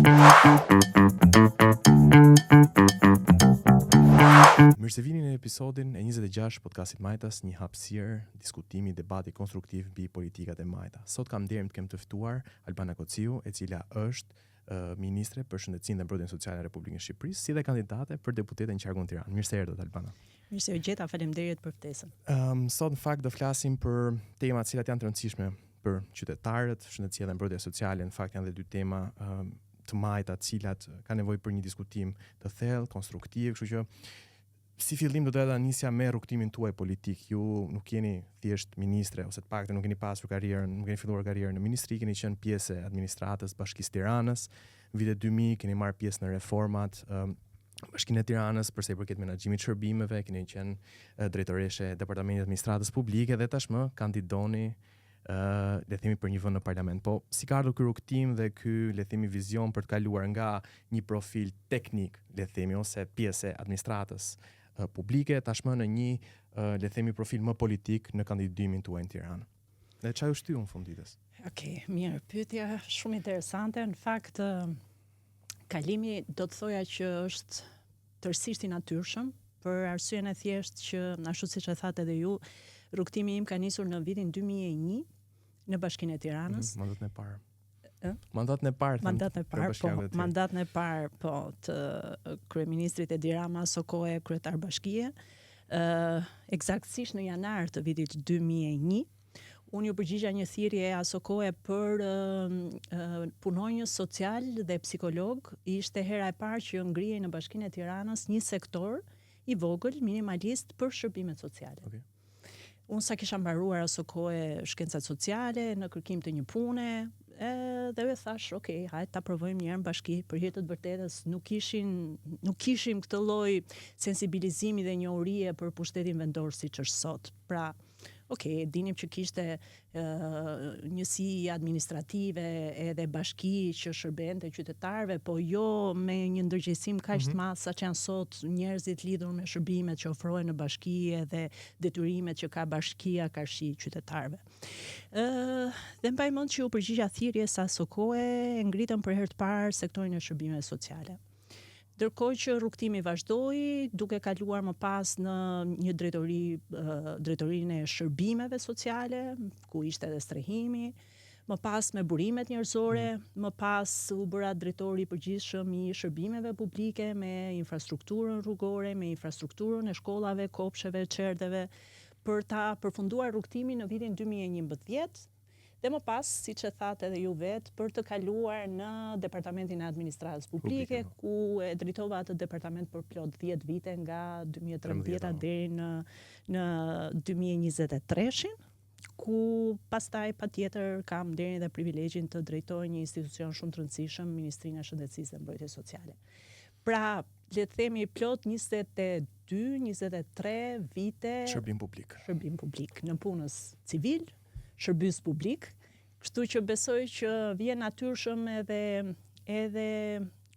Mirë se vini në episodin e 26 podcastit Majtas, një hapësirë, diskutimi, debati konstruktiv mbi politikat e Majta. Sot kam nderin të kem të ftuar Albana Kociu, e cila është ministre për shëndetësinë dhe mbrojtjen sociale në Republikën e Shqipërisë, si dhe kandidate për deputeten në qarkun Tiranë. Mirë se erdhët, Albana. Mirë se u gjeta, faleminderit për ftesën. Sot në fakt do flasim për tema të cilat janë të rëndësishme për qytetarët, shëndetësia dhe mbrojtja sociale. Në fakt janë dhe dy tema të Majta, të cilat kanë nevojë për një diskutim të thellë, konstruktiv, kështu që si fillim do doja ta nisja me rrugtimin tuaj politik. Ju nuk jeni thjesht ministre, ose të paktën nuk keni pasur karrierën, nuk keni filluar karrierën në ministri, keni qenë pjesë e administratës Bashkisë Tiranës. Në vitet 2000 keni marrë pjesë në reformat Bashkinë e Tiranës përsa i përket menaxhimit të shërbimeve, keni qenë drejtoreshe e Departamentit të Administratës Publike dhe tashmë kandidoni le themi për një vend në parlament. Po si ka ardhur ky rrugtim dhe ky le themi vizion për të kaluar nga një profil teknik, le themi, ose pjesë e administratës publike tashmë në një le themi profil më politik në kandidatimin tuaj në Tiranë. Dhe çfarë u shtyu në fund ditës? Okej, mirë, pyetja shumë interesante. Në fakt, kalimi do të thoja që është tërësisht i natyrshëm, për arsyen e thjeshtë që, ashtu siç e thatë edhe ju, rrugtimi im ka nisur në vitin 2001 në Bashkinë e Tiranës. Mandatin e parë. Mandatën e parë, po, të kryeministrit Edi Rama, Sokoe, kryetar bashkie, eksaktësisht në janar të vitit 2001. Unë ju përgjigja një thirrje e Sokoe për punonjës social dhe psikolog. Ishte hera e parë që ngrihej në Bashkinë e Tiranës një sektor i vogël, minimalist për shërbimet sociale. Okay. Unë sa kisha mbaruar Sokoe shkencat sociale në kërkim të një pune, dhe e thash, okay, hajde ta provojmë një herë në bashki. Për hir të vërtetës nuk kishim këtë lloj sensibilizimi dhe njohurie për pushtetin vendor siç është sot. Pra, okay, dinim që kishte njësi administrative edhe bashki që shërbente qytetarëve, po jo me një ndërgjegjësim kaq të madh sa që janë sot njerëzit lidhur me shërbimet që ofrohen në bashki edhe detyrimet që ka bashkia karshi qytetarëve. Dhe mbaj mend që u përgjigja thirrjes së Sokoe, ngritëm për herë të parë sektorin e shërbimeve sociale. Ndërkohë që rrugtimi vazhdoi, duke kaluar më pas në një drejtorinë e shërbimeve sociale, ku ishte edhe strehimi, më pas me burimet njerëzore, më pas u bëra drejtori i përgjithshëm i shërbimeve publike me infrastrukturën rrugore, me infrastrukturën e shkollave, kopsheve, çerdheve, për ta përfunduar rrugtimin në vitin 2011. Dhe më pas, siç e thatë edhe ju vetë, për të kaluar në Departamentin e Administratës Publike, ku e drejtova atë departament për plot 10 vite nga 2013 deri në 2023, ku pastaj patjetër kam deri dhe privilegjin të drejtoj një institucion shumë të rëndësishëm, Ministrinë e Shëndetësisë dhe Mbrojtjes Sociale. Pra, le të themi plot 23 vite Shërbim publik në punës civil, shërbys publik, kështu që besoj që vjen natyrshëm edhe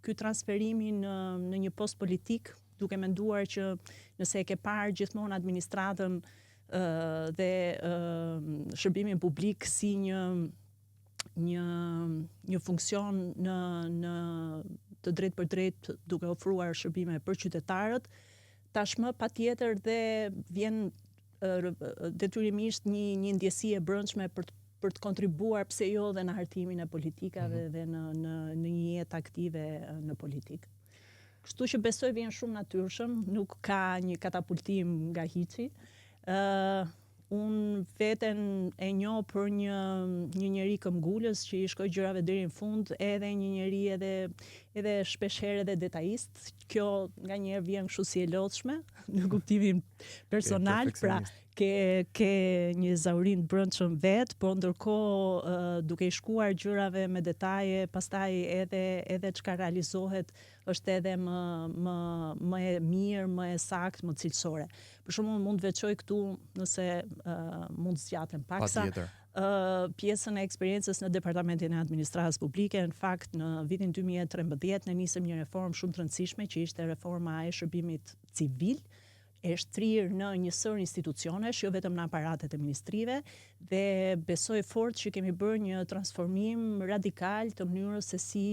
ky transferimi në një post politik, duke menduar që nëse e ke parë gjithmonë administratën dhe shërbimin publik si një funksion në të drejtë për drejtë duke ofruar shërbime për qytetarët, tashmë patjetër dhe vjen detyrimisht një ndjesi e brendshme për të kontribuar, pse jo, dhe në hartimin e politikave dhe në një jetë aktive në politikë. Kështu që besoj vjen shumë natyrshëm, nuk ka një katapultim nga hiçi. Unë veten e njoh për një njeri këmbgulës që i shkoj gjërave deri në fund, edhe një njeri edhe shpeshherë edhe detajist. Kjo nganjëherë vjen kështu si e lodhshme në kuptimin personal, pra ke një zaurin brendshëm vet, po ndërkohë duke i shkuar gjërave me detaje, pastaj edhe çka realizohet është edhe më e mirë, më e saktë, më cilësore. Për shembull, mund të veçoj këtu, nëse mund zgjatem paksa, pjesën e eksperiencës në Departamentin e Administratës Publike. Në fakt, në vitin 2013 ne nisëm një reformë shumë të rëndësishme, që ishte reforma e shërbimit civil, e shtrirë në njësër institucionesh, jo vetëm në aparatet e ministrive, dhe besoj fort që kemi bërë një transformim radikal të mënyrës se si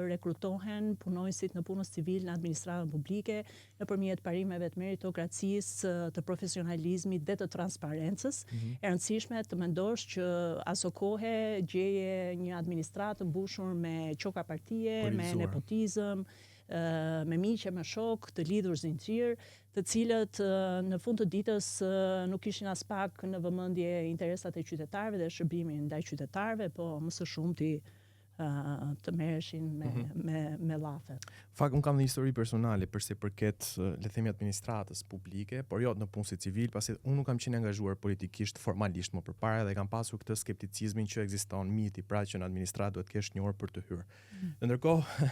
rekrutohen punojësit në punës civil në administratën publike nëpërmjet parimeve të meritokracisë, të profesionalizmit dhe të transparencës. E rëndësishme të mendosh që aso kohe gjeje një administratë mbushur me qoka partie, me nepotizëm, me miqe, me shok, të lidhur zinxhir, të cilët në fund të ditës nuk kishin as pak në vëmendje interesat e qytetarëve dhe shërbimin ndaj qytetarëve, po më së shumti të merreshin me llafe. Fakt, unë kam një histori personale përse përket le themi administratës publike, por jo në punësi civil, pasi unë nuk kam qenë angazhuar politikisht formalisht më përpara dhe kam pasur këtë skepticizmin që ekziston miti, pra që në administratë duhet kesh një orë për të hyrë. Ndërkohë,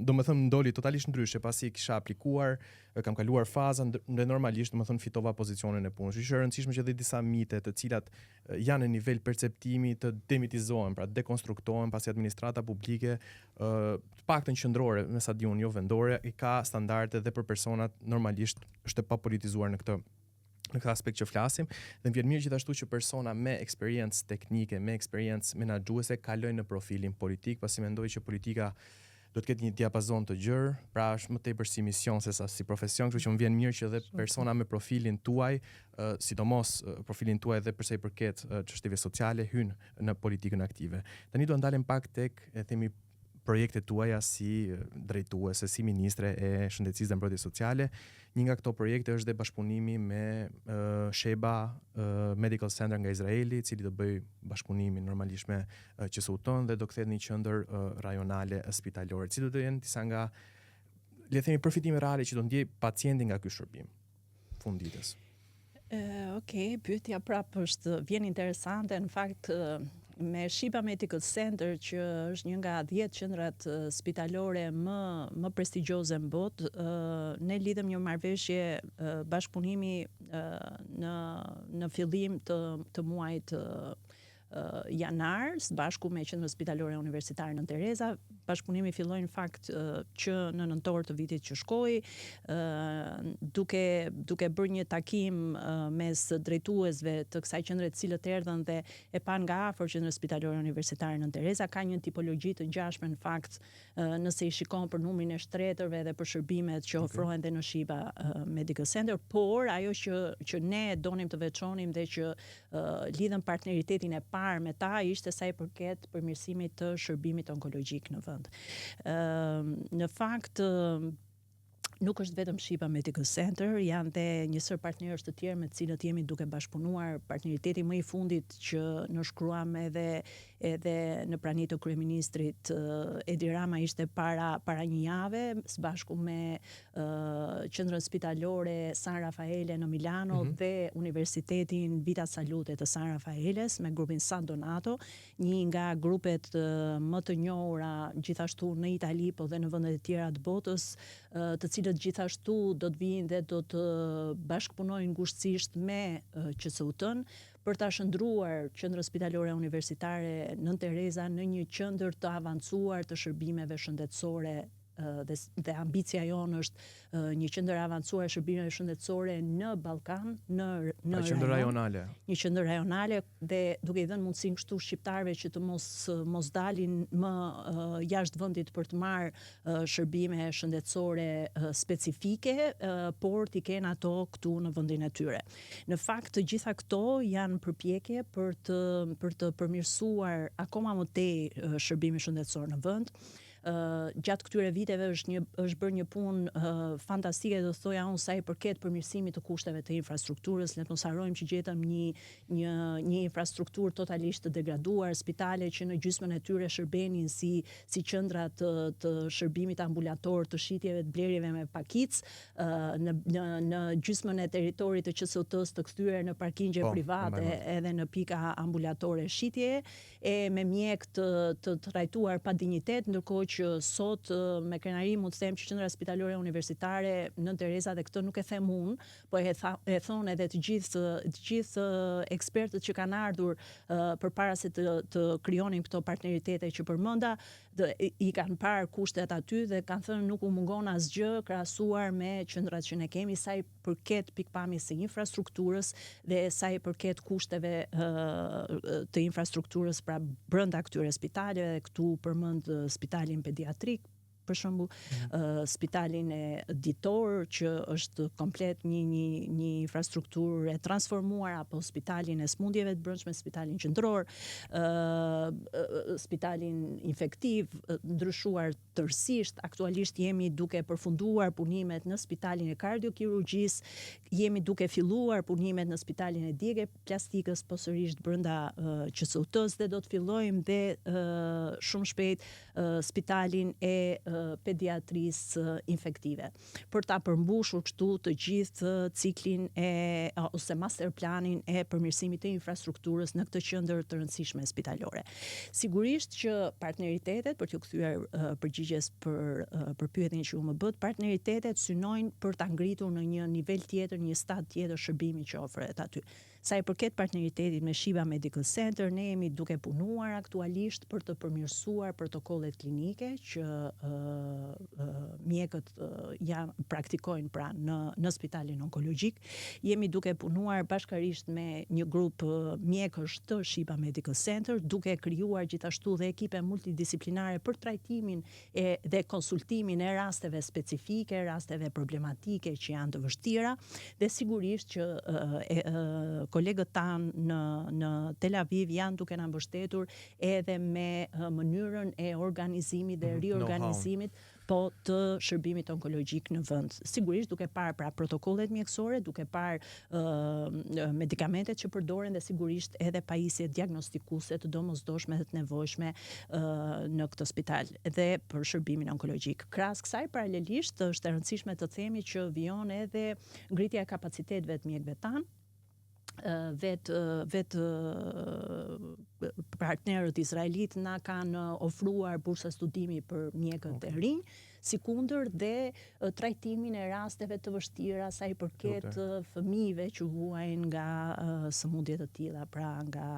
domethënë ndoli totalisht ndryshe, pasi kisha aplikuar, kam kaluar fazën dhe normalisht domethënë fitova pozicionin e punës. Është e rëndësishme që dhe disa mite të cilat janë në nivel perceptimi të demitizohen, pra dekonstruktohen, pasi administrata publike të paktën qendrore, me sa di unë, jo vendore, i ka standarde dhe për personat normalisht është e papolitizuar në këtë aspekt që flasim, dhe më vjen mirë gjithashtu që persona me eksperiencë teknike, me eksperiencë menaxhuese kalojnë në profilin politik, pasi mendoj që politika do të ketë një diapazon të gjerë, pra është më tepër si mision se sa si profesion, kështu që më vjen mirë që edhe persona me profilin tuaj, sidomos profilin tuaj dhe përsa i përket çështjeve sociale, hynë në politikën aktive. Tani do ndalem pak tek themi projektet tuaja si drejtuese, si ministre e shëndetësisë dhe mbrojtjes sociale. Një nga këto projekte është dhe bashkëpunimi me Sheba Medical Center nga Izraeli, i cili do bëj bashkëpunimin normalisht me QSU-n dhe do kthehet në një qendër rajonale spitalore. Cilat do jenë disa nga, le të themi, përfitime reale që do ndjej pacienti nga ky shërbim funditës? Okej, pyetja prapë vjen interesante, në fakt me Sheba Medical Center, që është një nga 10 qendrat spitalore më prestigjioze në botë, ne lidhëm një marrëveshje bashkëpunimi në fillim të muajit janar, së bashku me Qendrën Spitalore Universitare Nën Tereza. Bashkëpunimi filloi në fakt që në nëntor të vitit që shkoi, duke bërë një takim mes drejtuesve të kësaj qendre të cilët erdhën dhe e pan nga afër Qendrën Spitalore Universitare Nën Tereza. Ka një tipologji të ngjashme në fakt nëse i shikon për numrin e shtretërve dhe për shërbimet që ofrohen dhe në Sheba Medical Center, por ajo që ne donim të veçonim dhe që lidhëm partneritetin e parë me ta ishte sa i përket përmirësimit të shërbimit onkologjik në vend. Në fakt nuk është vetëm Sheba Medical Center, janë dhe njësër partnerës të tjerë me të cilët jemi duke bashkëpunuar. Partneriteti më i fundit që në shkruam edhe në prani të kryeministrit Edi Rama ishte para një jave, së bashku me Qendrën Spitalore San Raffaele në Milano dhe Universitetin Vita Salute të San Raffaeles me grupin San Donato, një nga grupet më të njohura gjithashtu në Itali, po dhe në vendet e tjera të botës, të cilët gjithashtu do të vinë dhe do të bashkëpunojnë ngushësisht me QSU-n për ta shndruar Qendrën Spitalore Universitare Nën Tereza në një qendër të avancuar të shërbimeve shëndetësore, dhe ambicia jonë është një qendër avancuar shërbimeve shëndetësore në Ballkan, në qendër rajonale. Një qendër rajonale dhe duke i dhënë mundësinë kështu shqiptarëve që të mos dalin më jashtë vendit për të marrë shërbime shëndetësore specifike, por t'i kenë ato këtu në vendin e tyre. Në fakt, të gjitha këto janë përpjekje për të përmirësuar akoma më tej shërbimin shëndetësor në vend. Gjatë këtyre viteve është bërë një punë fantastike, do thoja unë, sa i përket përmirësimit të kushteve të infrastrukturës. Le të mos harrojmë që gjetëm një infrastrukturë totalisht të degraduar, spitale që në gjysmën e tyre shërbenin si qendra të shërbimit ambulator, të shitjeve të blerjeve me pakic, në gjysmën e territorit të QSU-s të kthyer në parkingje private edhe në pika ambulatore shitje, e me mjek të trajtuar pa dinjitet, ndërkohë që sot me krenari mund të them që Qendra Spitalore Universitare Nën Tereza, dhe këtë nuk e them unë, po e thonë edhe të gjithë ekspertët që kanë ardhur përpara se të krijonin këto partneritete që përmenda, i kanë parë kushtet aty dhe kanë thënë nuk u mungon asgjë krahasuar me qendrat që ne kemi sa i përket pikpamjes së infrastrukturës dhe sa i përket kushteve të infrastrukturës pra brenda këtyre spitaleve. Këtu përmend spitalin pediatrik, për shembull, spitalin e Ditor që është komplet një infrastrukturë e transformuar, apo spitalin e smundjeve të brendshme, spitalin qendror, spitalin infektiv, ndryshuar tërësisht. Aktualisht jemi duke përfunduar punimet në spitalin e kardiokirurgjisë, jemi duke filluar punimet në spitalin e djegë plastikës, posërisht brenda QSUT-s, dhe do të fillojmë dhe shumë shpejt spitalin e pediatrisë infektive, për ta përmbushur kështu të gjithë ciklin ose masterplanin e përmirësimit të infrastrukturës në këtë qendër të rëndësishme spitalore. Sigurisht që partneritetet, për t'ju kthyer përgjigjes për pyetjen që u më bët, partneritetet synojnë për ta ngritur në një nivel tjetër, një stad tjetër shërbimi që ofrohet aty. Sa i përket partneritetit me Shiba Medical Center, ne jemi duke punuar aktualisht për të përmirësuar protokollet klinike që mjekët praktikojnë pra në spitalin onkologjik. Jemi duke punuar bashkërisht me një grup mjekësh të Shiba Medical Center, duke krijuar gjithashtu dhe ekipe multidisiplinare për trajtimin dhe konsultimin e rasteve specifike, rasteve problematike që janë të vështira, dhe sigurisht që kolegët tanë në Tel Aviv janë duke na mbështetur edhe me mënyrën e organizimit dhe riorganizimit të shërbimit onkologjik në vend. Sigurisht duke parë pra protokollet mjekësore, duke parë medikamentet që përdoren, dhe sigurisht edhe pajisjet diagnostikuese të domosdoshme dhe të nevojshme në këtë spital dhe për shërbimin onkologjik. Krahas kësaj, paralelisht është e rëndësishme të themi që vijon edhe ngritja e kapaciteteve të mjekëve tanë. Vetë partnerët izraelit na kanë ofruar bursa studimi për mjekët e rinj, sikundër dhe trajtimin e rasteve të vështira sa i përket fëmijëve që vuajnë nga sëmundje të tilla, pra nga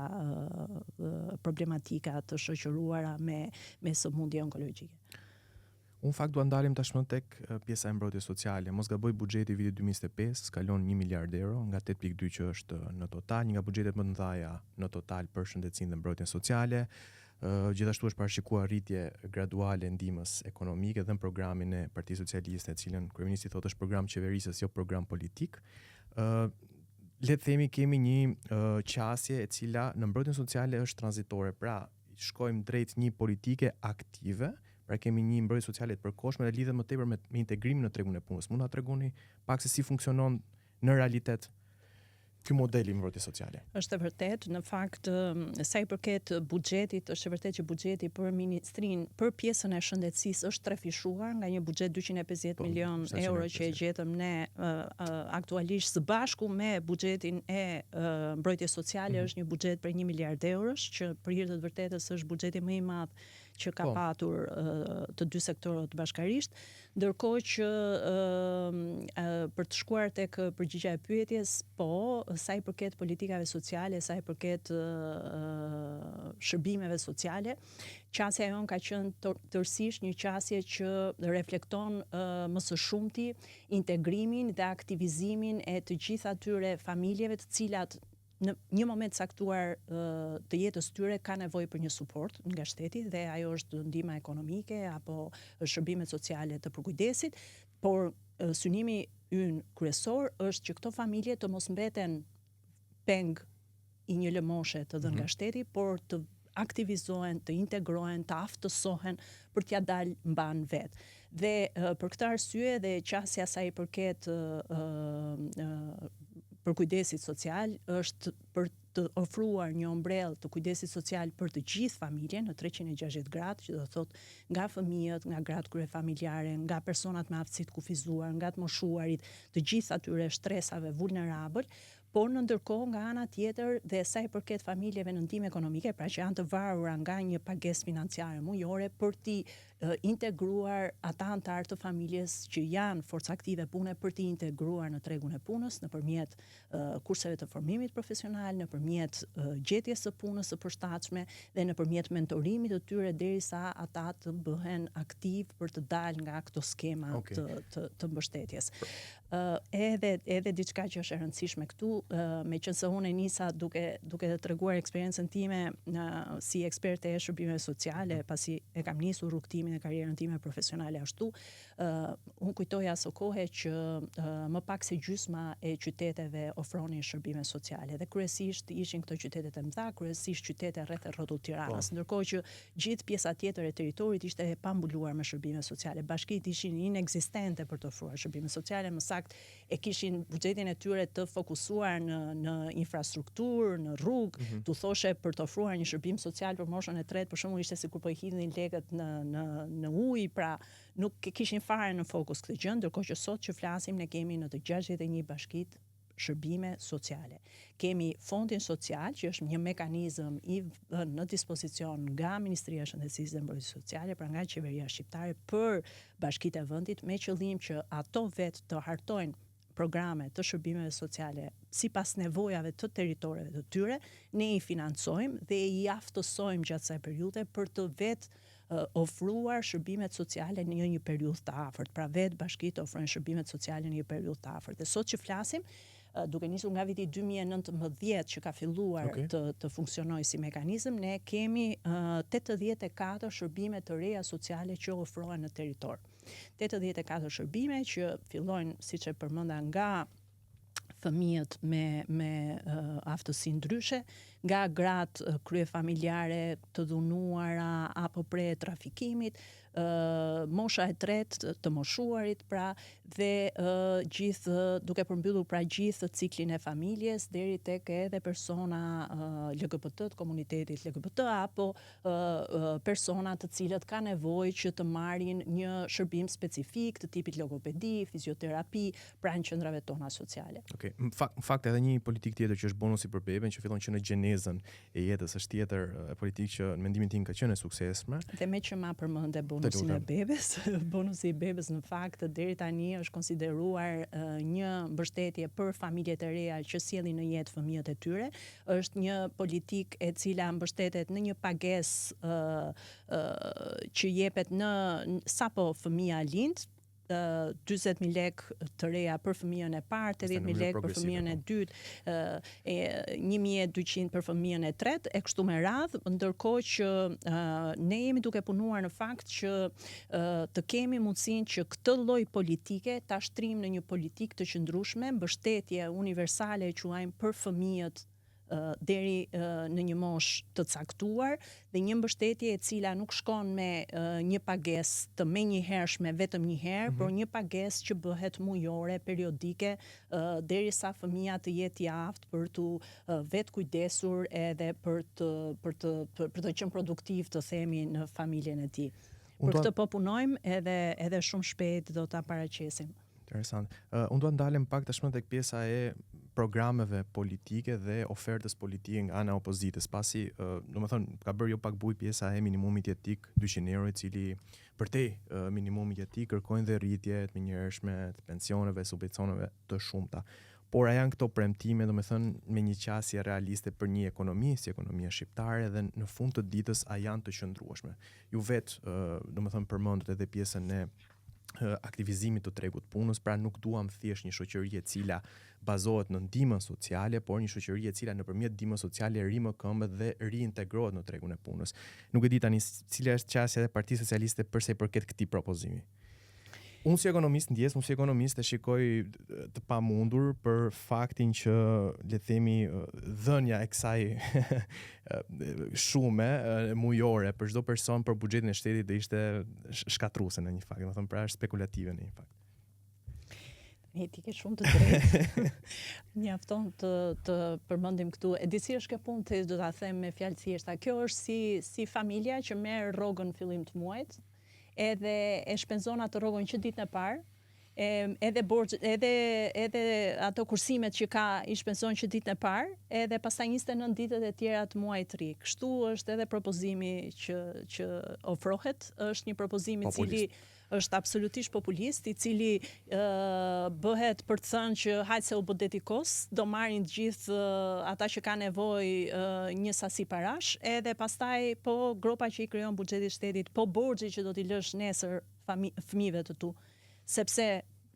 problematika të shoqëruara me sëmundje onkologjike. Unë fakt dua ndalim tashmë tek pjesa e mbrojtjes sociale. Mos gaboj, buxheti i vitit 2025 skalon 1 miliard euro nga 8.2 që është në total, një nga buxhetet më të mëdha në total për shëndetësinë dhe mbrojtjen sociale. Gjithashtu është parashikuar rritje graduale e ndihmës ekonomike dhe në programin e Partisë Socialiste, e cilën kryeministi thotë është program qeverisës, jo program politik. Le të themi kemi një qasje e cila në mbrojtjen sociale është tranzitore, pra shkojmë drejt një politike aktive. Pra kemi një mbrojtje sociale të përkohshme dhe lidhet më tepër me integrimin në tregun e punës. Mund ta tregoni pak se si funksionon në realitet ky model i mbrojtjes sociale? Është e vërtet, në fakt, sa i përket buxhetit, është e vërtet që buxheti për ministrinë, për pjesën e shëndetësisë është trefishuar nga një buxhet 250 milion euro që e gjetëm ne aktualisht së bashku me buxhetin e mbrojtjes sociale. Është një buxhet për 1 miliard eurosh, që për hir të vërtetës është buxheti më i madh që ka patur të dy sektorët bashkarisht, ndërkohë që për të shkuar tek përgjigjja e pyetjes, sa i përket politikave sociale, sa i përket shërbimeve sociale, qasja jon ka qenë tërësisht një qasje që reflekton më së shumti integrimin dhe aktivizimin e të gjitha atyre familjeve të cilat në një moment caktuar të jetës tyre ka nevojë për një suport nga shteti, dhe ajo është ndihma ekonomike apo shërbimet sociale të përkujdesit, por synimi ynë kryesor është që këto familje të mos mbeten peng i një lëmoshe të dhënë nga shteti, por të aktivizohen, të integrohen, të aftësohen për t'ja dalë mban vet. Dhe për këtë arsye dhe qasja sa i përket për kujdesit social është për të ofruar një ombrellë të kujdesit social për të gjithë familjen në 360 gradë, që do thotë nga fëmijët, nga gratë kryefamiljare, nga personat me aftësi të kufizuar, nga të moshuarit, të gjithë atyre shtresave vulnerabël, por në ndërkohë nga ana tjetër dhe sa i përket familjeve në ndihmë ekonomike, pra që janë të varura nga një pagesë financiare mujore, për t'i integruar ata anëtar të familjes që janë forcë aktive pune për t'i integruar në tregun e punës nëpërmjet kurseve të formimit profesional, nëpërmjet gjetjes së punës së përshtatshme dhe nëpërmjet mentorimit të tyre derisa ata të bëhen aktiv për të dalë nga këto skema të mbështetjes. Edhe diçka që është e rëndësishme këtu, meqense unë nisa duke treguar eksperiencën time si eksperte e shërbimeve sociale, pasi e kam nisur rrugtimin e karrierën time profesionale ashtu, unë kujtoja së kohe që më pak se gjysma e qyteteve ofronin shërbime sociale dhe kryesisht ishin këto qytetet e mëdha, kryesisht qytete rreth e rrotull Tiranës, ndërkohë që gjithë pjesa tjetër e territorit ishte e pambuluar me shërbime sociale. Bashkitë ishin inekzistente për të ofruar shërbime sociale, më saktë e kishin buxhetin e tyre të fokusuar në infrastrukturë, në rrugë, tu thoshe për të ofruar një shërbim social për moshën e tretë, për shembull ishte sikur po i hidhnin lekët në ujë, pra nuk kishin fare në fokus këtë gjë, ndërkohë që sot që flasim ne kemi në të 61 bashkitë shërbime sociale. Kemi fondin social, që është një mekanizëm i në dispozicion nga Ministria e Shëndetësisë dhe Mbrojtjes Sociale, pra nga qeveria shqiptare për bashkitë e vendit, me qëllim që ato vetë të hartojnë programe të shërbimeve sociale sipas nevojave të territoreve të tyre, ne i financojmë dhe i aftësojmë gjatë kësaj periudhe për të vetë ofruar shërbimet sociale në një periudhë të afërt. Pra vetë bashkitë ofrojnë shërbimet sociale në një periudhë të afërt. Dhe sot që flasim, duke nisur nga viti 2019 që ka filluar të funksionojë si mekanizëm, ne kemi 84 shërbime të reja sociale që ofrohen në territor. 84 shërbime që fillojnë, siç e përmenda, nga fëmijët me aftësi ndryshe, nga gratë kryefamiljare të dhunuara apo pre trafikimit, mosha e tretë të moshuarit, pra, dhe gjithë duke përmbyllur pra gjithë ciklin e familjes deri tek edhe persona LGBT të komunitetit LGBT apo persona të cilët ka nevojë që të marrin një shërbim specifik të tipit logopedi, fizioterapi, pranë qendrave tona sociale. Në fakt edhe një politikë tjetër që është bonusi për beben, që fillon që në gjenezën e jetës është tjetër politikë që në mendimin tim ka qenë e suksesshme. Dhe me që ma përmende bonusin e bebes, bonusi i bebes në fakt deri tani është konsideruar një mbështetje për familjet e reja që sjellin në jetë fëmijët e tyre, është një politikë e cila mbështetet në një pagesë që jepet në sapo fëmia lind, 40.000 lek të reja për fëmijën e parë, 80.000 lek për fëmijën e dytë, 1.200 për fëmijën e tretë, e kështu me radhë, ndërkohë që ne jemi duke punuar në fakt që të kemi mundësinë që këtë lloj politike ta shtrim në një politikë të qëndrueshme, mbështetje universale e quajmë për fëmijët deri në një moshë të caktuar dhe një mbështetje e cila nuk shkon me një pagesë të menjëhershme vetëm një herë, por një pagesë që bëhet mujore, periodike, derisa fëmia të jetë i aftë për të vetë kujdesur edhe për të qenë produktiv, të themi, në familjen e tij. Për këtë po punojmë edhe shumë shpejt do ta paraqesim. Interesant. Unë do të ndalem pak tashmë tek pjesa e programeve politike dhe ofertës politike nga ana e opozitës, pasi domethënë ka bërë jo pak bujë pjesa e minimumit jetik 200 euro, i cili përtej minimumit jetik kërkojnë dhe rritje të menjëhershme të pensioneve, subvencioneve të shumta. Por a janë këto premtime, domethënë, me një qasje realiste për një ekonomi, si ekonomia shqiptare, dhe në fund të ditës a janë të qëndrueshme? Ju vetë, domethënë, përmendët edhe pjesën e aktivizimit të tregut punës, pra nuk duam thjesht një shoqëri e cila bazohet në ndihmën sociale, por një shoqëri e cila nëpërmjet ndihmës sociale rrimë këmbët dhe riintegrohet në tregun e punës. Nuk e di tani cila është qasja e Partisë Socialiste për sa i përket këtij propozimi. Unë si ekonomist e shikoj të pamundur për faktin që, le të themi, dhënia e kësaj shume mujore për çdo person për buxhetin e shtetit do ishte shkatruese në një fakt, domethënë pra është spekulative në një fakt. Ti ke shumë të drejtë. Mjafton të përmendim këtu. E di si është kjo punë, do ta them me fjalë thjeshta. Kjo është si familja që merr rrogën fillim të muajit, edhe e shpenzon atë rrogën që ditën e parë, edhe borxhet, edhe ato kursimet që ka i shpenzon që ditën e parë, edhe pastaj 29 ditët e tjera të muajit të ri. Kështu është edhe propozimi që ofrohet, është një propozim i cili është absolutisht populist, i cili bëhet për të thënë që hajtë se u bë dedikos, do marrin të gjithë ata që ka nevojë një sasi parash, edhe pastaj po gropa që i krijon buxheti i shtetit, po borxhi që do t'i lësh nesër fëmijëve të tu. Sepse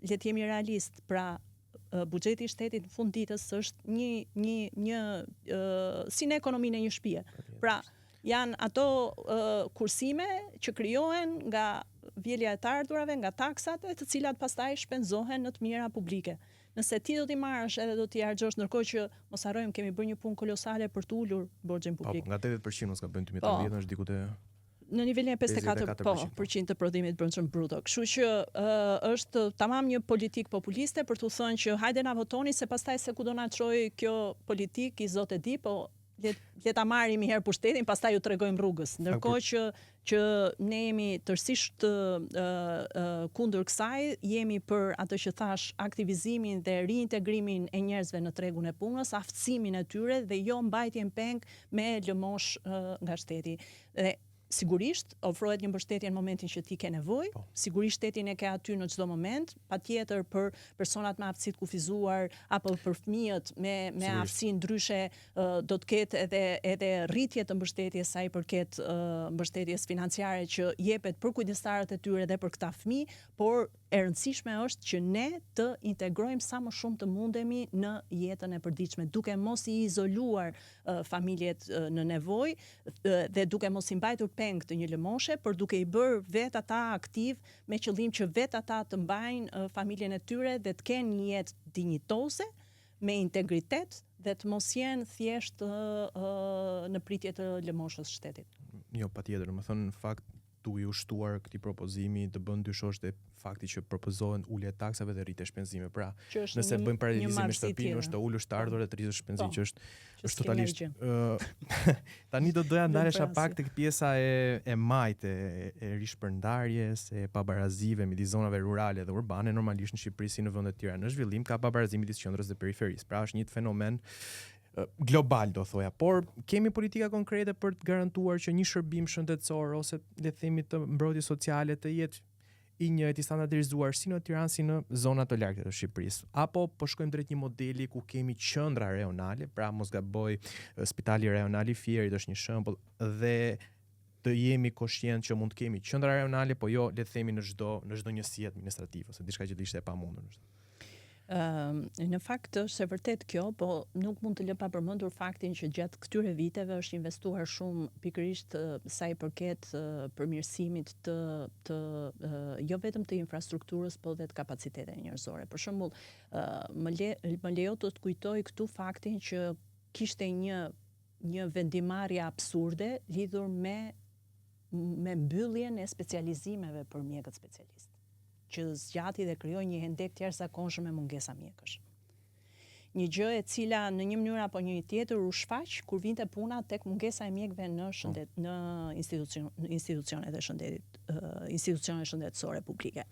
le të jemi realist, pra buxheti i shtetit në fund ditës është një si në ekonominë e një shtëpie. Pra, janë ato kursime që krijohen nga vjelja e të ardhurave, nga taksat, të cilat pastaj shpenzohen në të mira publike. Nëse ti do t'i marrësh edhe do t'i harxhosh, ndërkohë që mos harrojmë kemi bërë një punë kolosale për të ulur borxhin publik. Nga 80% mos ka bën 2013 është diku te në nivelin e 54% të prodhimit brendshëm bruto. Kështu që është tamam një politik populiste për t'u thënë që hajde na votoni se pastaj se ku do na çojë kjo politik i zot e di, po le ta marrim një herë pushtetin, pastaj ju tregojmë rrugës. Ndërkohë që ne jemi tërësisht kundër kësaj, jemi për atë që thash, aktivizimin dhe riintegrimin e njerëzve në tregun e punës, aftësimin e tyre dhe jo mbajtjen peng me lëmosh nga shteti. Dhe sigurisht ofrohet një mbështetje në momentin që ti ke nevojë, sigurisht shtetin e ke aty në çdo moment, patjetër për personat me aftësi të kufizuar apo për fëmijët me aftësi ndryshe do të ketë edhe rritje të mbështetjes sa i përket mbështetjes financiare që jepet për kujdestarët e tyre dhe për këta fëmijë, por e rëndësishme është që ne të integrojmë sa më shumë të mundemi në jetën e përditshme, duke mos i izoluar familjet në nevojë dhe duke mos i mbajtur peng të një lëmoshe, por duke i bërë vetë ata aktiv me qëllim që vetë ata të mbajnë familjen e tyre dhe të kenë një jetë dinjitose, me integritet dhe të mos jenë thjesht në pritje të lëmoshës shtetit. Jo, patjetër, më thënë në fakt duke u shtuar këtij propozimi të bën dyshosh dhe fakti që propozohen ulje taksave dhe rritje shpenzime. Pra, nëse bëjmë paralelizim me shtëpinë, është të ulësh të ardhurat dhe të rritësh shpenzim që është totalisht. Tani do doja ndalesha pak tek pjesa e majtë, e rishpërndarjes, e pabarazive midis zonave rurale dhe urbane, normalisht në Shqipëri si në vende të tjera në zhvillim ka pabarazi midis qendrës dhe periferisë. Pra është një fenomen global do thoja, por kemi politika konkrete për të garantuar që një shërbim shëndetësor ose le të themi të mbrojtjes sociale të jetë i njëjtë, i standardizuar si në Tiranë si në zonat të largëta të Shqipërisë. Apo po shkojmë drejt një modeli ku kemi qendra rajonale, pra mos gaboj, spitali rajonal i Fierit është një shembull, dhe të jemi koshient që mund të kemi qendra rajonale, po jo le të themi në çdo njësi administrative ose diçka që ishte e pamundur. Në fakt është e vërtet kjo, po nuk mund të lë pa përmendur faktin që gjatë këtyre viteve është investuar shumë pikërisht sa i përket përmirësimit të jo vetëm të infrastrukturës, po dhe të kapaciteteve njerëzore. Për shembull, më lejo të kujtoj këtu faktin që kishte një vendimarrje absurde lidhur me mbylljen e specializimeve për mjekët specialistë, që zgjati dhe krijoi një hendek të jashtëzakonshëm me mungesa mjekësh. Një gjë e cila në një mënyrë apo një tjetër u shfaq kur vinte puna tek mungesa e mjekëve në institucionet e shëndetit, institucionet shëndetësore publike.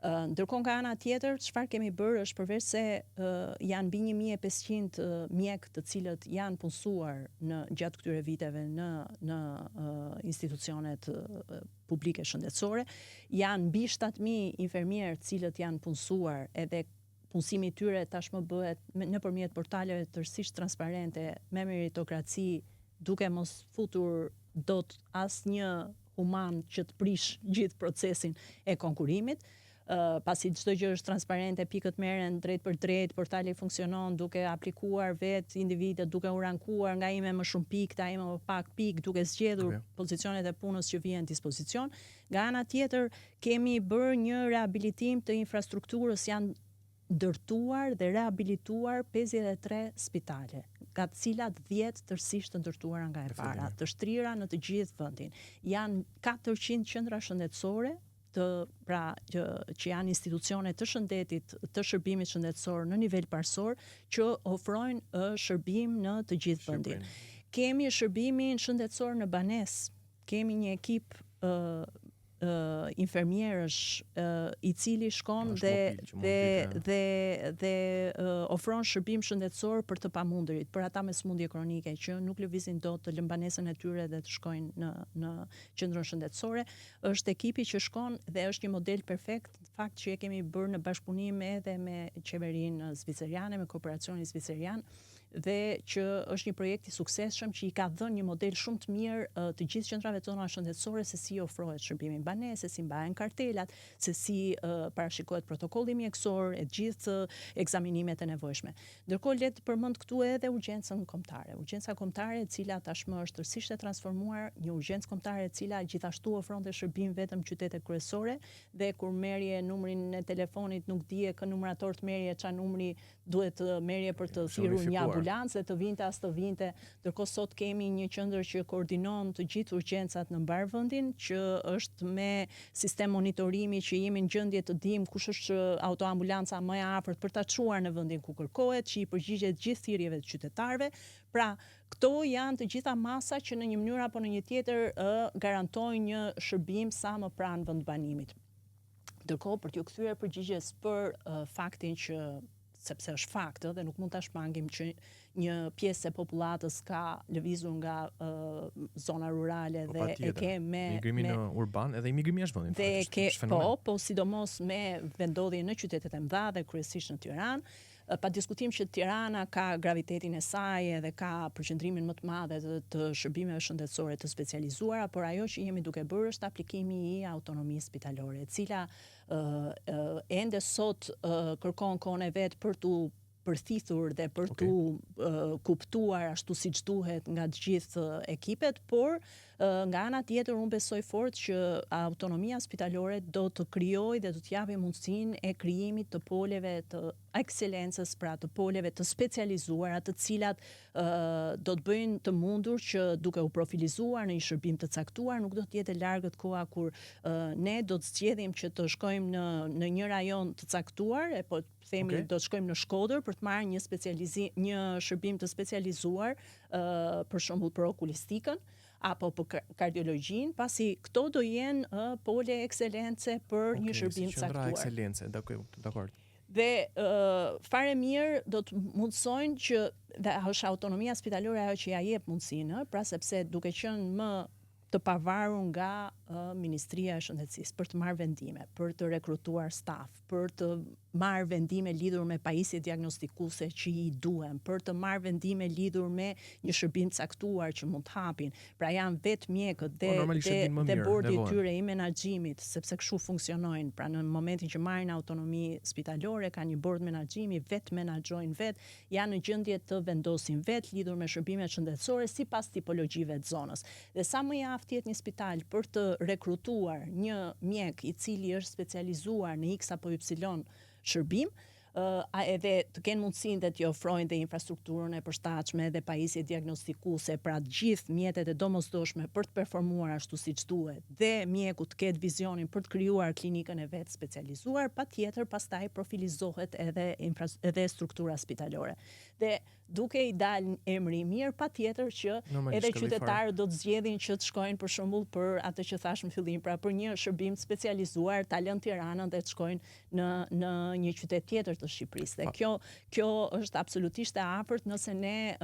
Ndërkohë nga ana tjetër, çfarë kemi bërë është përveç se janë mbi 1500 mjek të cilët janë punësuar gjatë këtyre viteve në institucionet publike shëndetësore, janë mbi 7000 infermierë të cilët janë punësuar edhe punësimi i tyre tashmë bëhet nëpërmjet portaleve tërësisht transparente me meritokraci, duke mos futur dot asnjë human që të prish gjithë procesin e konkurimit. Pasi çdo gjë është transparente, pikët merren drejt për drejt, portali funksionon duke aplikuar vetë individët, duke u rankuar nga ime më shumë pikë, ta ime më pak pikë, duke zgjedhur pozicionet e punës që vijnë në dispozicion. Nga ana tjetër, kemi bërë një rehabilitim të infrastrukturës, janë ndërtuar dhe rehabilituar 53 spitale, nga të cilat 10 tërësisht të ndërtuara nga e para, të shtrira në të gjithë vendin. Janë 400 qendra shëndetësore, që janë institucione të shëndetit, të shërbimit shëndetësor në nivel parsor, që ofrojnë shërbim në të gjithë vendin. Kemi shërbimin shëndetësor në banesë, kemi një ekip infermierësh i cili shkon dhe ofron shërbim shëndetësor për të pamundurit, për ata me sëmundje kronike që nuk lëvizin dot të lëmbanesën e tyre dhe të shkojnë në qendrën shëndetësore. Është ekipi që shkon dhe është një model perfekt, në fakt që e kemi bërë në bashkëpunim edhe me qeverinë zviceriane, me kooperacionin zvicerian, dhe që është një projekt i suksesshëm që i ka dhënë një model shumë të mirë të gjithë qendrave tona shëndetësore se si ofrohet shërbimi banesë, se si mbahen kartelat, se si parashikohet protokolli mjekësor, e gjithë ekzaminimet e nevojshme. Ndërkohë le të përmend këtu edhe urgjencën kombëtare. Urgjenca kombëtare e cila tashmë është tërësisht e transformuar një urgjencë kombëtare e cila gjithashtu ofronte shërbim vetëm qytetet kryesore dhe kur merrje numrin e telefonit nuk dije kë numrator të merrje, ç'a numri duhet të merrje për të thirrur një ambulancë, të vinte as të vinte. Ndërkohë sot kemi një qendër që koordinon të gjithë urgjencat në mbar vendin, që është me sistem monitorimi që jemi në gjendje të dimë kush është autoambulanca më e afërt për ta çuar në vendin ku kërkohet, që i përgjigjet gjithë thirrjeve të qytetarëve. Pra, këto janë të gjitha masa që në një mënyrë apo në një tjetër garantojnë një shërbim sa më pranë vendbanimit. Ndërkohë për t'ju kthyer përgjigjes për faktin që sepse është fakt dhe nuk mund ta shmangim që një pjesë e popullatës ka lëvizur nga zona rurale dhe e ke me migrimin urban edhe imigrimi jashtë vendit. Dhe e ke po sidomos me vendodhjen në qytetet e mëdha dhe kryesisht në Tiranë. Pa diskutim që Tirana ka gravitetin e saj dhe ka përqendrimin më të madh të shërbimeve shëndetësore të specializuara, por ajo që jemi duke bërë është aplikimi i autonomisë spitalore, e cila ende sot kërkon kohën e vet për tu përthithur dhe për tu kuptuar ashtu siç duhet nga të gjithë ekipet, por nga ana tjetër unë besoj fort që autonomia spitalore do të krijojë dhe do të japë mundësinë e krijimit të poleve të ekselencës, pra të poleve të specializuara, të cilat do të bëjnë të mundur që duke u profilizuar në një shërbim të caktuar, nuk do të jetë e largët koha kur ne do të zgjedhim që të shkojmë në një rajon të caktuar, po themi do të shkojmë në Shkodër për të marrë një shërbim të specializuar, për shembull për okulistikën apo për kardiologjinë, pasi këto do jenë pole ekselence për një shërbim të caktuar. Ekselence, dakor. Dhe fare mirë do të mundësojnë që dhe është autonomia spitalore ajo që ja jep mundësinë, pra sepse duke qenë më të pavarur nga Ministria e Shëndetësisë për të marrë vendime, për të rekrutuar staf, për të marrë vendime lidhur me pajisje diagnostikuese që i duhen, për të marrë vendime lidhur me një shërbim caktuar që mund të hapin. Pra janë vetë mjekët dhe bordi i tyre i menaxhimit, sepse kështu funksionojnë. Pra në momentin që marrin autonomi spitalore, kanë një bord menaxhimi, vetë menaxhojnë vetë, janë në gjendje të vendosin vetë lidhur me shërbimet shëndetësore sipas tipologjive të zonës. Dhe sa më i aftë jetë një spital për të rekrutuar një mjek i cili është specializuar në X apo Y shërbim, edhe të kenë mundësinë dhe t'i ofrojnë dhe infrastrukturën e përshtatshme dhe pajisje diagnostikuese, pra gjithë mjetet e domosdoshme për të performuar ashtu siç duhet, dhe mjeku të ketë vizionin për të krijuar klinikën e vet specializuar, patjetër pastaj profilizohet edhe struktura spitalore. Dhe duke i dalë emri i mirë, patjetër që edhe qytetarët do të zgjedhin që të shkojnë për shembull për atë që thash në fillim, pra për një shërbim specializuar, ta lënë Tiranën dhe të shkojnë në një qytet tjetër të Shqipërisë. Dhe kjo është absolutisht e afërt nëse ne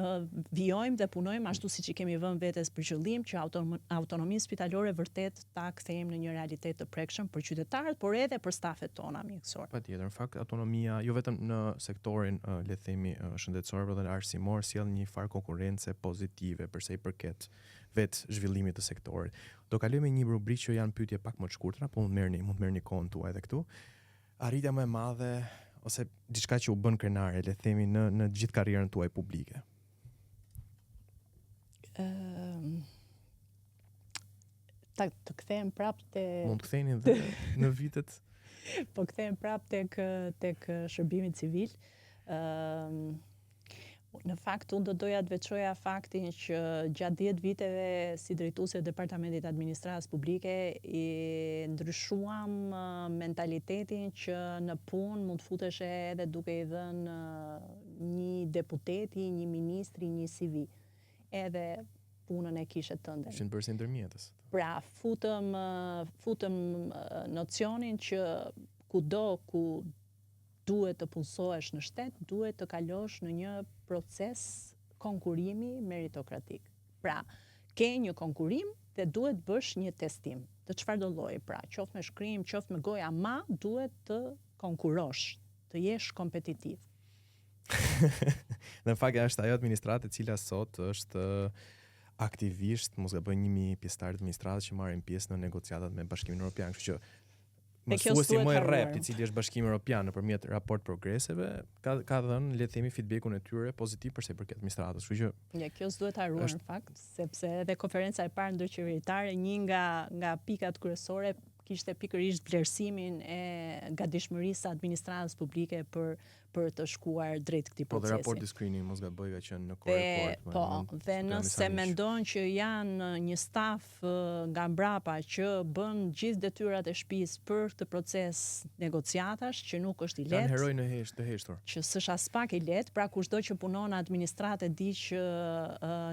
vijojmë dhe punojmë ashtu siç i kemi vënë vetes për qëllim që autonominë spitalore vërtet ta kthejmë në një realitet të prekshëm për qytetarët, por edhe për stafet tona mjekësor. Patjetër, në fakt autonomia jo vetëm në sektorin le të themi shëndetësor, por edhe arsimor sjell një farë konkurrence pozitive përsa i përket vetë zhvillimit të sektorit. Do kalojmë një rubrikë që janë pyetje pak më të shkurtra, po mund të merrni kohën tuaj edhe këtu. Arritja më e madhe ose diçka që u bën krenare, le të themi në gjithë karrierën tuaj publike. Të kthehem prapë te mund të ktheheni edhe në vitet. Po kthehem prapë tek shërbimi civil. Në fakt, unë do doja të veçoja faktin që gjatë 10 viteve si drejtuese e Departamentit Administratës Publike i ndryshuam mentalitetin që në punë mund të futesh edhe duke i dhënë një deputeti, një ministri, një CV. Edhe punën e kishe tënde. Ishin bërë si ndërmjetës. Pra, futëm nocionin që kudo ku duhet të punësohesh në shtet, duhet të kalosh në një proces konkurimi meritokratik. Pra, ke një konkurim dhe duhet bësh një testim të çfarëdo lloji. Pra, qoftë me shkrim, qoftë me gojë, ama duhet të konkurosh, të jesh kompetitiv. Në fakt është ajo administratë e cila sot është aktivisht, mos gaboj 1000 pjesëtarë të administratës që marrin pjesë në negociatat me Bashkimin Evropian, kështu që mësuesi më i rrept, i cili është Bashkimi Evropian nëpërmjet raport progreseve, ka dhënë, le të themi, feedbackun e tyre pozitiv për sa i përket administratës. Kështu që kjo s'duhet haruar në fakt, sepse edhe konferenca e parë ndërqeveritare, një nga pikat kryesore kishte pikërisht vlerësimin e gatishmërisë së administratës publike për të shkuar drejt këtij procesi. Po dhe raporti screening mos gaboj ka qenë në core report. Po, dhe nëse mendon që janë një staf nga mbrapa që bën gjithë detyrat e shtëpisë për këtë proces negociatash, që nuk është i lehtë. Janë heroj në të heshtur. Që s'është as pak i lehtë, pra kushdo që punon në administratë di që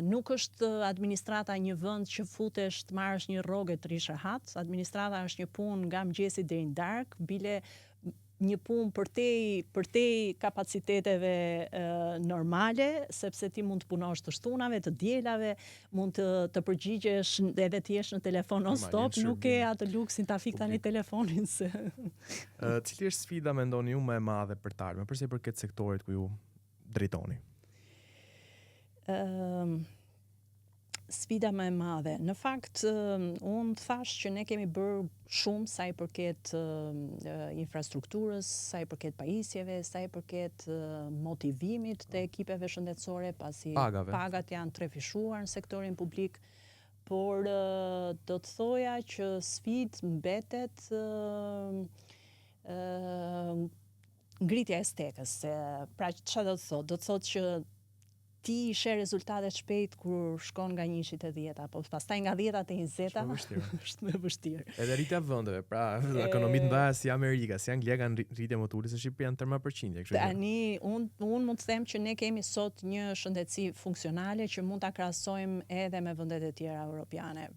nuk është administrata një vend që futesh të marrësh një rrogë të rish rehat. Administrata është një punë nga mëngjesi deri në darkë, bile një punë për te kapaciteteve normale, sepse ti mund të punosh të shtunave, të dielave, mund të përgjigjesh edhe të jesh në telefon non stop, nuk ke atë luksin ta fik tani telefonin se. Cili është sfida mendoni ju më e madhe për të ardhmen, përsa i përket sektorit ku ju drejtoni? Sfida më e madhe. Në fakt, unë thash që ne kemi bërë shumë sa i përket infrastrukturës, sa i përket pajisjeve, sa i përket motivimit të ekipeve shëndetësore, pasi pagat janë trefishuar në sektorin publik, por do të thoja që sfidë mbetet ngritja e stekës. Pra, çfarë do të thotë? Do të thotë që ti sheh rezultatet shpejt kur shkon nga 1 te 10, apo pastaj nga 10 te 20 është më vështirë. Edhe rritja vendeve, pra ekonomitë ndaja si Amerika, si Anglia kanë rritje më të ulët se Shqipëria janë 13%. Tani unë mund të them që ne kemi sot një shëndetësi funksionale që mund ta krahasojmë edhe me vendet e tjera europiane.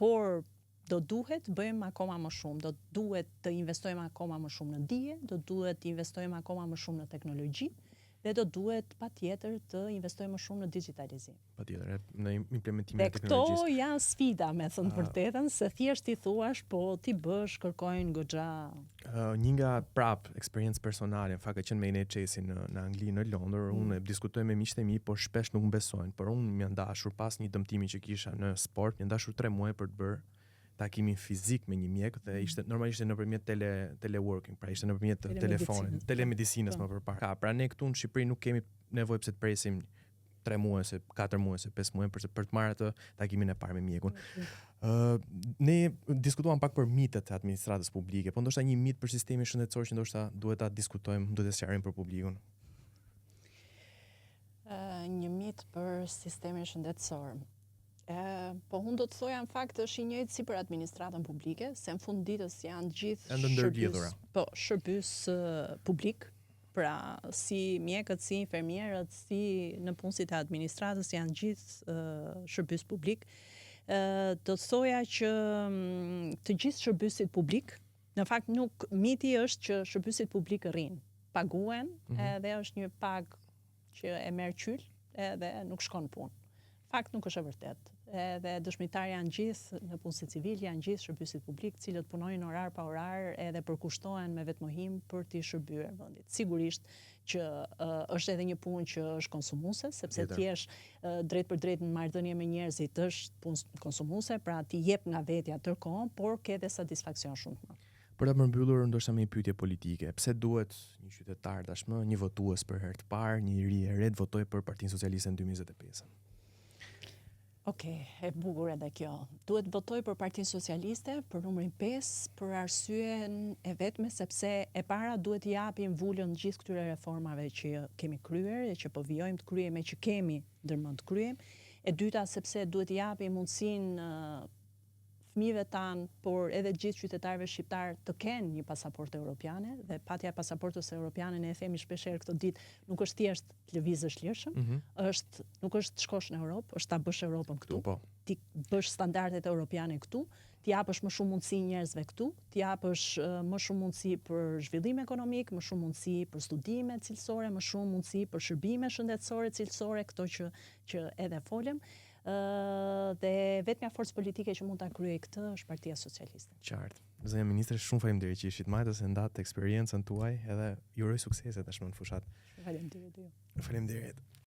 Por do duhet bëjmë akoma më shumë, do duhet të investojmë akoma më shumë në dije, do duhet të investojmë akoma më shumë në teknologji, dhe do duhet patjetër të investojmë më shumë në digitalizim. Patjetër, në implementimin e teknologjisë. Dhe këto janë sfida, me thënë vërtetën, se thjesht ti thuash, po ti bësh, kërkojnë goxha. Një nga eksperiencë personale, në fakt ka qenë me NHS në Angli, në Londër, unë diskutoj me miqtë e mi, por shpesh nuk më besojnë, por unë më ndashur pas një dëmtimi që kisha në sport, më ndashur 3 muaj për të bërë takimin fizik me një mjek dhe ishte normalisht nëpërmjet teleworking, pra ishte nëpërmjet telefonit, telemedicinës më përpara. Pra ne këtu në Shqipëri nuk kemi nevojë pse të presim 3 muaj, 4 muaj, 5 muaj për të marrë atë takimin e parë me mjekun. Ne diskutuam pak për mitet e administratës publike, po ndoshta një mit për sistemin shëndetësor që ndoshta duhet ta diskutojmë, duhet të sqarojmë për publikun. Një mit për sistemin shëndetësor. Po unë do të thoja në fakt është i njëjtë si për administratën publike, se në fund ditës janë gjithë shërbys publik, pra si mjekët, si infermierët, si në punësit e administratës janë gjithë shërbys publik. Do të thoja që të gjithë shërbysit publik, në fakt nuk miti është që shërbysit publik rrinë, paguen, edhe është një pag që e merr qyl, edhe nuk shkon punë. Fakt nuk është e vërtet. Edhe dëshmitar janë gjithë në punësit civil, janë gjithë shërbysit publik, cilët punojnë orar pa orar edhe përkushtohen me vetmohim për t'i shërbyer vendit. Sigurisht që është edhe një punë që është konsumuese, sepse ti je drejt për drejt në marrëdhënie me njerëzit, është punë konsumuese, pra ti jep nga vetja tërkohën, por ke edhe satisfaksion shumë të madh. Për ta përmbyllur ndoshta me një pyetje politike, pse duhet një qytetar tashmë, një votues për herë të parë, një iri e re të votojë për Partinë Socialiste në 2025? E bukur edhe kjo. Duhet votoj për Partinë Socialiste për numrin 5 për arsyen e vetme sepse e para duhet i japim vulën gjithë këtyre reformave që kemi kryer e që po vijojmë të kryejmë e që kemi ndërmend të kryejmë. E dyta sepse duhet i japim mundësinë fëmijëve tanë, por edhe gjithë qytetarëve shqiptar të kenë një pasaportë europiane, dhe patja e pasaportës europiane, ne e themi shpeshherë këto ditë, nuk është thjesht të lëvizësh lirshëm, nuk është të shkosh në Europë, është ta bësh Europën këtu, ti bësh standardet europiane këtu, ti japësh më shumë mundësi njerëzve këtu, ti japësh më shumë mundësi për zhvillim ekonomik, më shumë mundësi për studime cilësore, më shumë mundësi për shërbime shëndetësore cilësore, këto që edhe folëm. Dhe vetmja forcë politike që mund ta kryejë këtë është Partia Socialiste. Qartë. Zonja Ministre, shumë faleminderit që ishit majtës e ndatë eksperiencën tuaj edhe ju uroj suksese tashmë në fushat. Faleminderit ju. Faleminderit.